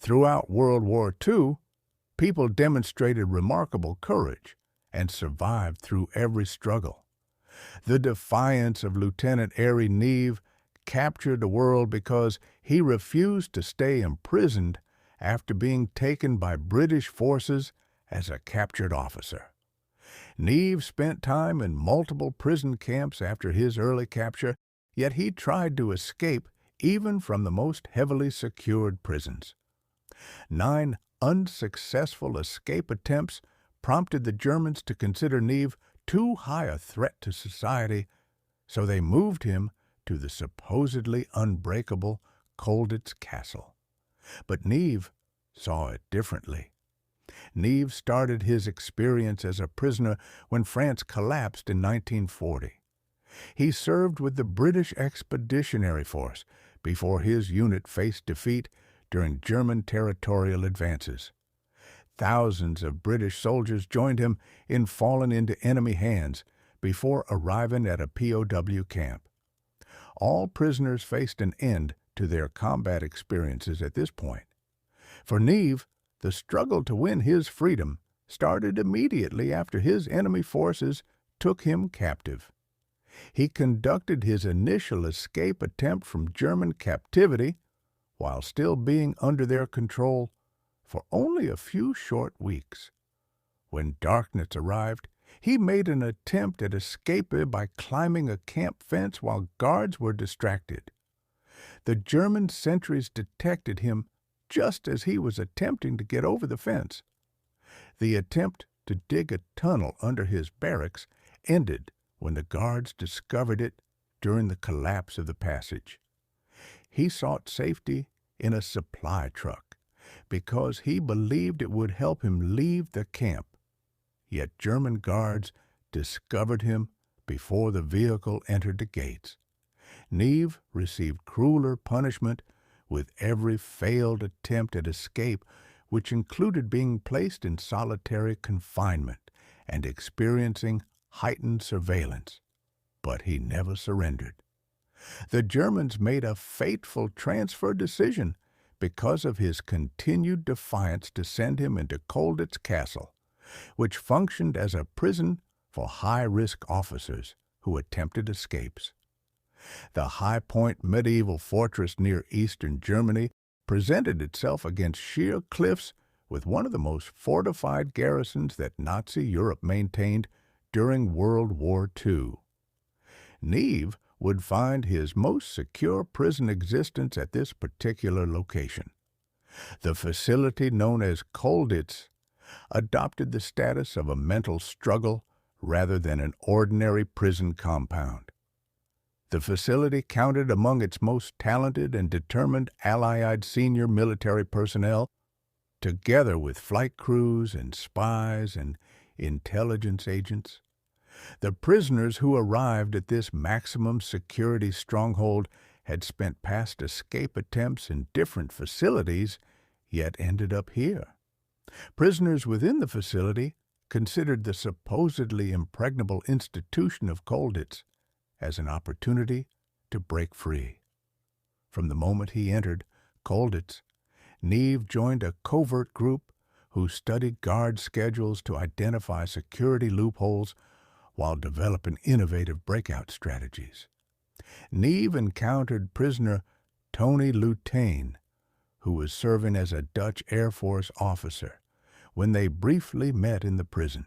Throughout World War II, people demonstrated remarkable courage and survived through every struggle. The defiance of Lieutenant Airey Neave captured the world because he refused to stay imprisoned after being taken by British forces as a captured officer. Neave spent time in multiple prison camps after his early capture, yet he tried to escape even from the most heavily secured prisons. 9 unsuccessful escape attempts prompted the Germans to consider Neave too high a threat to society, so they moved him to the supposedly unbreakable Colditz Castle. But Neave saw it differently. Neave started his experience as a prisoner when France collapsed in 1940. He served with the British Expeditionary Force before his unit faced defeat during German territorial advances. Thousands of British soldiers joined him in falling into enemy hands before arriving at a POW camp. All prisoners faced an end to their combat experiences at this point. For Neave, the struggle to win his freedom started immediately after his enemy forces took him captive. He conducted his initial escape attempt from German captivity while still being under their control for only a few short weeks. When darkness arrived, he made an attempt at escape by climbing a camp fence while guards were distracted. The German sentries detected him just as he was attempting to get over the fence. The attempt to dig a tunnel under his barracks ended when the guards discovered it during the collapse of the passage. He sought safety in a supply truck because he believed it would help him leave the camp. Yet German guards discovered him before the vehicle entered the gates. Neave received crueler punishment with every failed attempt at escape, which included being placed in solitary confinement and experiencing heightened surveillance. But he never surrendered. The Germans made a fateful transfer decision because of his continued defiance to send him into Colditz Castle, which functioned as a prison for high-risk officers who attempted escapes. The High Point medieval fortress near eastern Germany presented itself against sheer cliffs with one of the most fortified garrisons that Nazi Europe maintained during World War II. Neave would find his most secure prison existence at this particular location. The facility known as Colditz adopted the status of a mental struggle rather than an ordinary prison compound. The facility counted among its most talented and determined Allied senior military personnel, together with flight crews and spies and intelligence agents. The prisoners who arrived at this maximum security stronghold had spent past escape attempts in different facilities, yet ended up here. Prisoners within the facility considered the supposedly impregnable institution of Colditz as an opportunity to break free. From the moment he entered Colditz, Neave joined a covert group who studied guard schedules to identify security loopholes while developing innovative breakout strategies. Neave encountered prisoner Tony Lutane, who was serving as a Dutch Air Force officer, when they briefly met in the prison.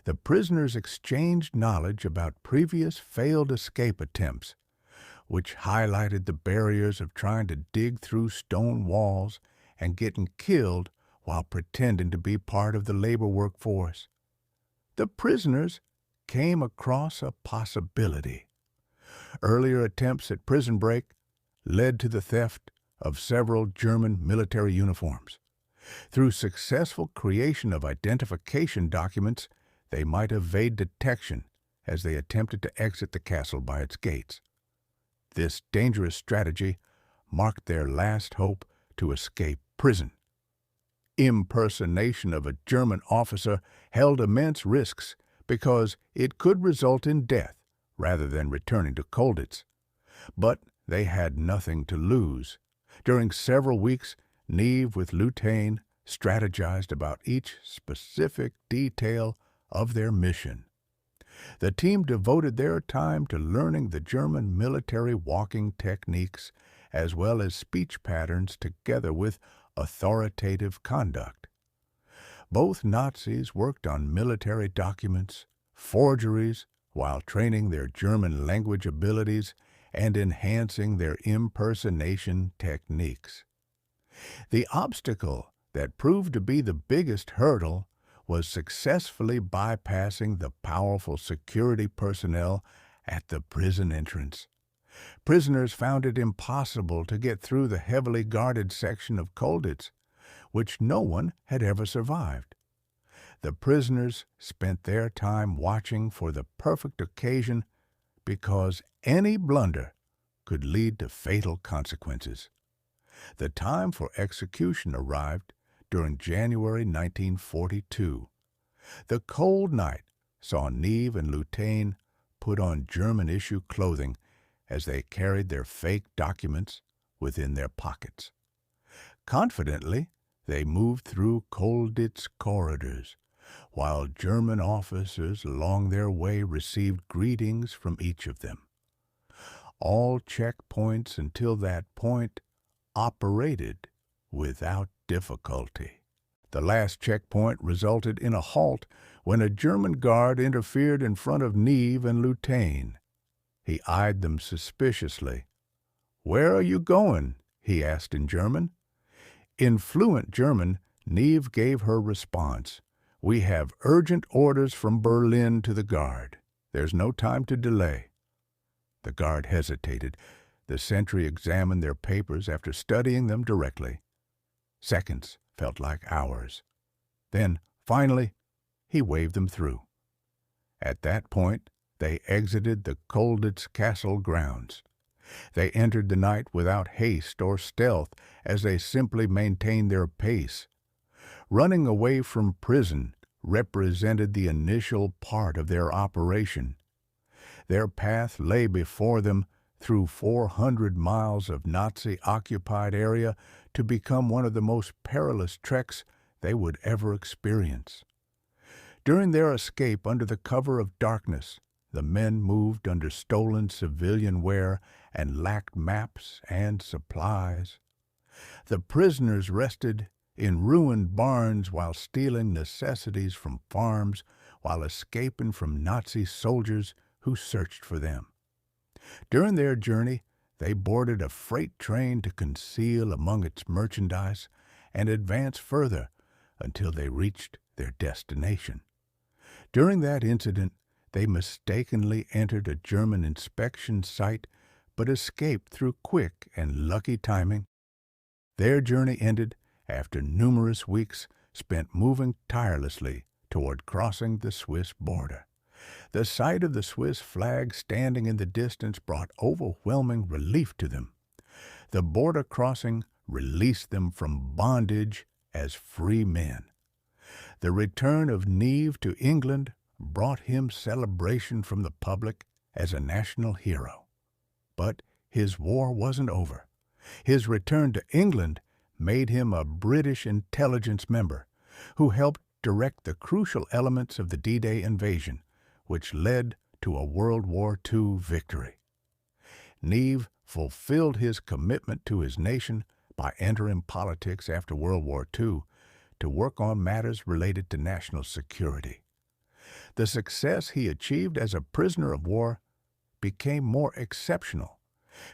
The prisoners exchanged knowledge about previous failed escape attempts, which highlighted the barriers of trying to dig through stone walls and getting killed while pretending to be part of the labor workforce. The prisoners came across a possibility. Earlier attempts at prison break led to the theft of several German military uniforms. Through successful creation of identification documents, they might evade detection as they attempted to exit the castle by its gates. This dangerous strategy marked their last hope to escape prison. Impersonation of a German officer held immense risks because it could result in death rather than returning to Colditz. But they had nothing to lose. During several weeks, Neave with Lutain strategized about each specific detail of their mission. The team devoted their time to learning the German military walking techniques as well as speech patterns together with authoritative conduct. Both Nazis worked on military documents, forgeries, while training their German language abilities and enhancing their impersonation techniques. The obstacle that proved to be the biggest hurdle was successfully bypassing the powerful security personnel at the prison entrance. Prisoners found it impossible to get through the heavily guarded section of Colditz, which no one had ever survived. The prisoners spent their time watching for the perfect occasion because any blunder could lead to fatal consequences. The time for execution arrived during January 1942. The cold night saw Neave and Lutain put on German-issue clothing as they carried their fake documents within their pockets. Confidently, they moved through Colditz corridors, while German officers along their way received greetings from each of them. All checkpoints until that point operated without difficulty. The last checkpoint resulted in a halt when a German guard interfered in front of Neave and Lutain. He eyed them suspiciously. "Where are you going?" he asked in German. In fluent German, Neave gave her response. "We have urgent orders from Berlin to the guard. There's no time to delay." The guard hesitated. The sentry examined their papers after studying them directly. Seconds felt like hours. Then, finally, he waved them through. At that point, they exited the Colditz Castle grounds. They entered the night without haste or stealth, as they simply maintained their pace. Running away from prison represented the initial part of their operation. Their path lay before them through 400 miles of Nazi-occupied area to become one of the most perilous treks they would ever experience. During their escape under the cover of darkness, the men moved under stolen civilian wear and lacked maps and supplies. The prisoners rested in ruined barns while stealing necessities from farms while escaping from Nazi soldiers who searched for them. During their journey, they boarded a freight train to conceal among its merchandise and advance further until they reached their destination. During that incident, they mistakenly entered a German inspection site but escaped through quick and lucky timing. Their journey ended after numerous weeks spent moving tirelessly toward crossing the Swiss border. The sight of the Swiss flag standing in the distance brought overwhelming relief to them. The border crossing released them from bondage as free men. The return of Neave to England brought him celebration from the public as a national hero. But his war wasn't over. His return to England made him a British intelligence member who helped direct the crucial elements of the D-Day invasion, which led to a World War II victory. Neave fulfilled his commitment to his nation by entering politics after World War II to work on matters related to national security. The success he achieved as a prisoner of war became more exceptional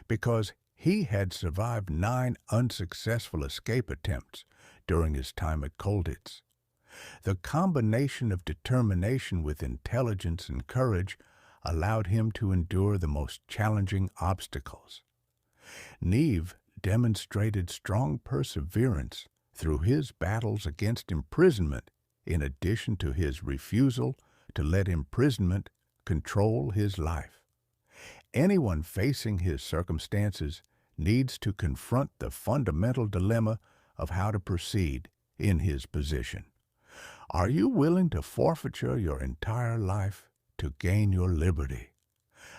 because he had survived 9 unsuccessful escape attempts during his time at Colditz. The combination of determination with intelligence and courage allowed him to endure the most challenging obstacles. Neave demonstrated strong perseverance through his battles against imprisonment, in addition to his refusal to let imprisonment control his life. Anyone facing his circumstances needs to confront the fundamental dilemma of how to proceed in his position. Are you willing to forfeiture your entire life to gain your liberty?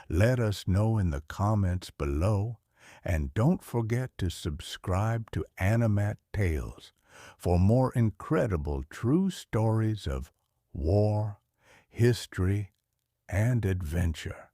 Let us know in the comments below, And don't forget to subscribe to Animat Tales for more incredible true stories of war, history, and adventure.